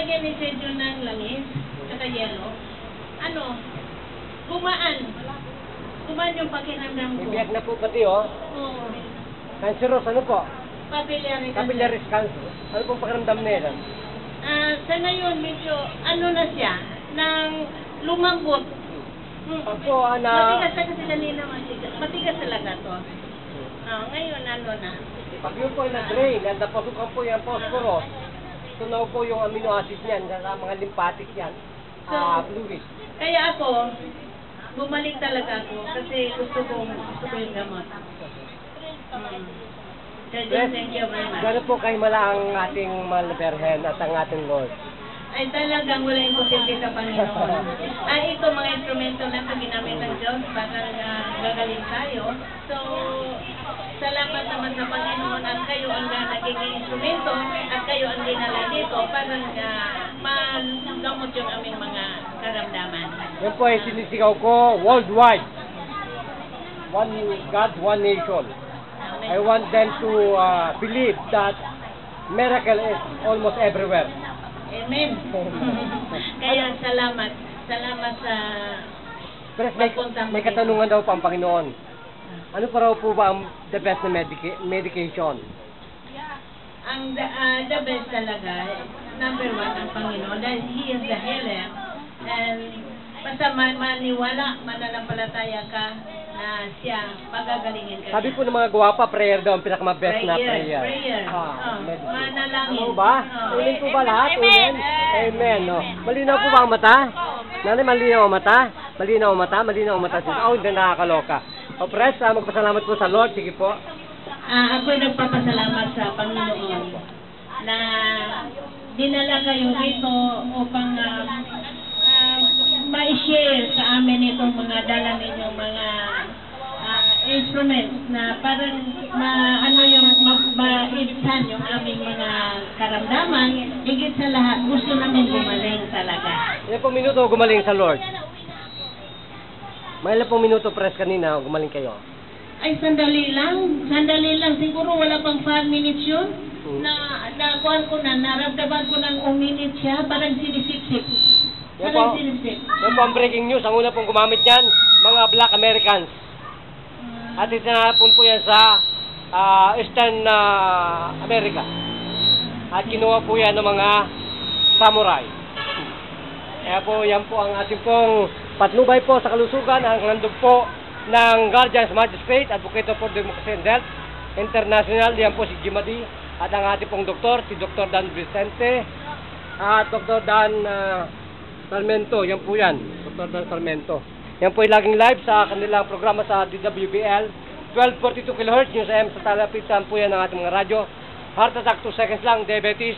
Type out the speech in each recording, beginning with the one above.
nilagyan ni Sergio ng langis, saka yelo, ano, gumaan. Gumaan yung pakiramdam ko. Ibiyak na po pati, oh. Oo. Cancerous, ano po? Papillary cancer. Capillary cancer. Ano pong pakiramdam nila? Sa ngayon, medyo, ano na siya, nang lumambot. Opo, Matigas na kasi kanina, matigas talaga to. Ngayon, ano na. Pag yun po ay na-drain, napasukan po yung phosphorus, tunaw po yung amino acid niyan, sa mga lymphatic yan, fluid. Kaya ako, bumalik talaga ako kasi gusto ko yung gamot. Thank you very much. Gano'n po kayo mala ang ating mahal na Berhen at ang ating Lord? Ay talagang wala imposible sa Panginoon. Ito mga instrumento na ginamit ng Diyos para gagaling tayo. So, salamat naman sa Panginoon at kayo ang nagiging instrumento at kayo ang dinala dito para magamot yung aming mga karamdaman. Yan po ay sinisigaw ko worldwide. One God, one nation. I want them to believe that miracle is almost everywhere. Amen. Kaya salamat. Salamat sa Pero may katanungan daw pa ang Panginoon. Ano pa raw po ba ang the best na medication? Ang the best talaga, number one ang Panginoon dahil He is the healer. And basta maniwala, mananampalataya ka na siya pagagalingin ka. Sabi po ng mga gwapa, prayer daw ang pinakamabest na prayer. Prayer. Manalangin. Ano ba? Ulit po ba lahat? Amen. Amen. No. Malinaw po ba ang mata? Nanay, malinaw ang mata? Malinaw ang mata? Malinaw ang mata. Hindi nakakaloka. O press, magpasalamat po sa Lord. Sige po. Ako nagpapasalamat sa Panginoon na dinala kayo rito upang ma-share sa amin itong mga dala ninyong mga instruments na parang ma-ibsan yung aming mga karamdaman. Higit sa lahat, gusto namin gumaling talaga. Ilan pong minuto gumaling sa Lord? May ilan pong minuto press kanina gumaling kayo? Ay, sandali lang. Sandali lang. Siguro wala pang 5 minutes yun. Nakuhan ko na, naramdaman ko ng uminit siya, parang sinisip-sip. Yan po ang breaking news. Ang una pong gumamit yan, mga Black Americans. At itinapon po yan sa Eastern America. At kinuha po yan ng mga samurai. Kaya po, yan po ang ating pong patnubay po sa kalusugan. Ang handog po ng Guardians Magistrate, Advocate for Democracy and Health International. Yan po si Jimadi. At ang ating pong doktor, si Dr. Dan Vicente. At Dr. Dan Sarmento, yan po yan. Dr. Dan Sarmento. Yan po ay laging live sa kanilang programa sa DWBL. 1242 kHz, News AM sa talapitan po yan ng ating mga radyo. Heart attack 2 seconds lang, diabetes.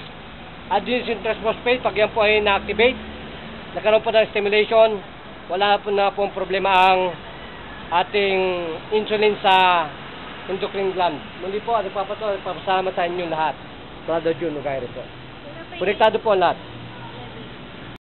Adenosine triphosphatase, pag yan po ay na-activate, nagkaroon po ng stimulation, wala po na pong problema ang ating insulin sa endocrine gland. Muli po, nagpapasalamat sa inyo lahat. Brother June Ugaire po. Konektado po ang lahat.